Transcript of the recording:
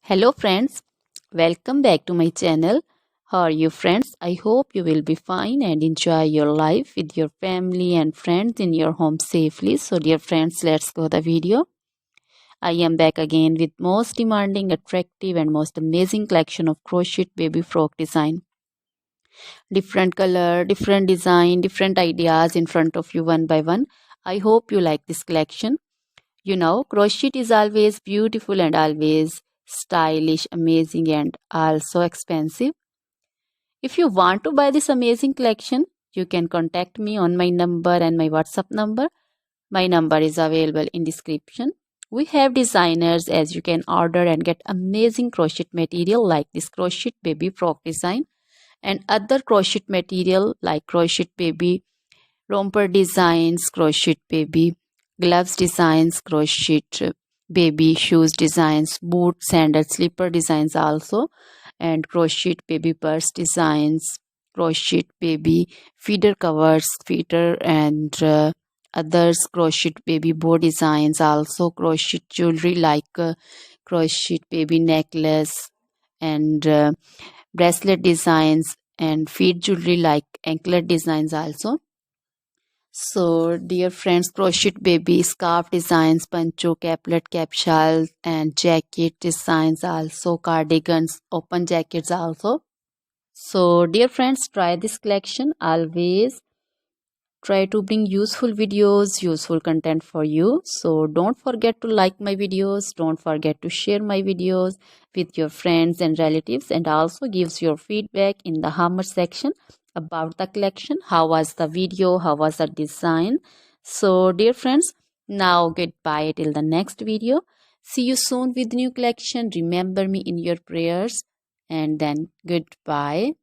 Hello friends, welcome back to my channel. How are you friends? I hope you will be fine and enjoy your life with your family and friends in your home safely. So dear friends, let's go the video. I am back again with most demanding, attractive and most amazing collection of crochet baby frock design. Different color, different design, different ideas in front of you one by one. I hope you like this collection. You know, crochet is always beautiful and always stylish, amazing, and also expensive. If you want to buy this amazing collection, you can contact me on my number and my WhatsApp number. My number is available in description. We have designers as you can order and get amazing crochet material like this crochet baby frock design and other crochet material like crochet baby romper designs, crochet baby gloves designs, crochet baby shoes designs, boot, sandal, slipper designs also, and crochet baby purse designs, crochet baby feeder covers, feeder and others, crochet baby bow designs also, crochet jewelry like crochet baby necklace and bracelet designs and feet jewelry like anklet designs also. So, dear friends, crochet baby scarf designs, pancho, caplet, capsule, and jacket designs also, cardigans, open jackets also. So, dear friends, try this collection. Always try to bring useful videos, useful content for you. So, don't forget to like my videos. Don't forget to share my videos with your friends and relatives, and also gives your feedback in the hammer section about the collection. How was the video? How was the design? So dear friends, now goodbye till the next video. See you soon with new collection. Remember me in your prayers, and then goodbye.